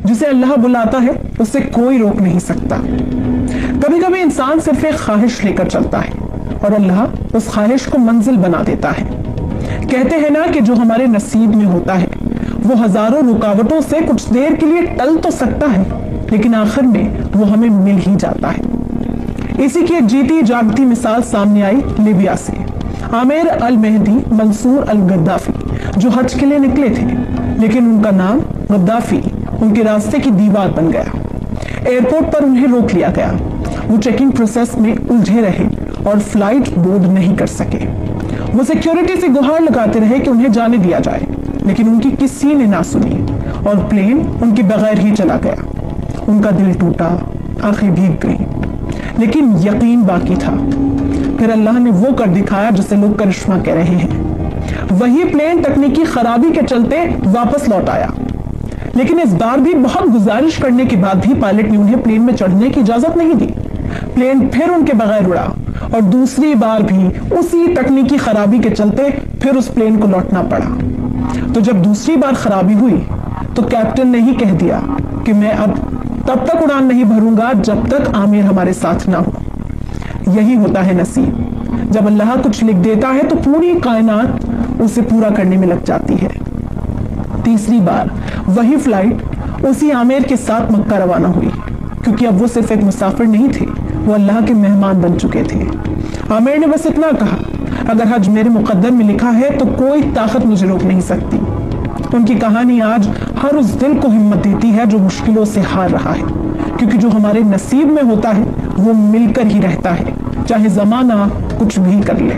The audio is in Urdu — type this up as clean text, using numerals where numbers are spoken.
جسے اللہ بلاتا ہے اسے کوئی روک نہیں سکتا۔ کبھی کبھی انسان صرف ایک خواہش لے کر چلتا ہے اور اللہ اس خواہش کو منزل بنا دیتا ہے۔ کہتے ہیں نا کہ جو ہمارے نصیب میں ہوتا ہے وہ ہزاروں رکاوٹوں سے کچھ دیر کے لیے ٹل تو سکتا ہے لیکن آخر میں وہ ہمیں مل ہی جاتا ہے۔ اسی کی ایک جیتی جاگتی مثال سامنے آئی لیبیا سے۔ عامر المہدی منصور الغدافی جو حج کے لیے نکلے تھے لیکن ان کا نام غدافی ان کے راستے کی دیوار بن گیا۔ ایئرپورٹ پر انہیں روک لیا گیا، وہ چیکنگ پروسیس میں الجھے رہے اور فلائٹ بورڈ نہیں کر سکے۔ وہ سیکیورٹی سے گہار لگاتے رہے کہ انہیں جانے دیا جائے لیکن ان کی کسی نے نہ سنی اور پلین ان کے بغیر ہی چلا گیا۔ ان کا دل ٹوٹا، آنکھیں بھیگ گئیں لیکن یقین باقی تھا۔ پھر اللہ نے وہ کر دکھایا جسے لوگ کرشمہ کہہ رہے ہیں۔ وہی پلین تکنیکی خرابی کے چلتے واپس لوٹ آیا لیکن اس بار بھی بہت گزارش کرنے کے بعد بھی پائلٹ نے انہیں پلین میں چڑھنے کی اجازت نہیں دی۔ پلین پھر ان کے بغیر اڑا اور دوسری بار بھی اسی تکنیکی خرابی کے چلتے پھر اس پلین کو لوٹنا پڑا۔ تو جب دوسری بار خرابی ہوئی تو کیپٹن نے ہی کہہ دیا کہ میں اب تب تک اڑان نہیں بھروں گا جب تک عامر ہمارے ساتھ نہ ہو۔ یہی ہوتا ہے نصیب، جب اللہ کچھ لکھ دیتا ہے تو پوری کائنات اسے پورا کرنے میں لگ جاتی ہے۔ تیسری بار وہی فلائٹ اسی عامر کے ساتھ مکہ روانہ ہوئی کیونکہ اب وہ صرف ایک مسافر نہیں تھے، وہ اللہ کے مہمان بن چکے تھے۔ عامر نے بس اتنا کہا، اگر حج میرے مقدر میں لکھا ہے تو کوئی طاقت مجھے روک نہیں سکتی۔ ان کی کہانی آج ہر اس دل کو ہمت دیتی ہے جو مشکلوں سے ہار رہا ہے، کیونکہ جو ہمارے نصیب میں ہوتا ہے وہ مل کر ہی رہتا ہے، چاہے زمانہ کچھ بھی کر لے۔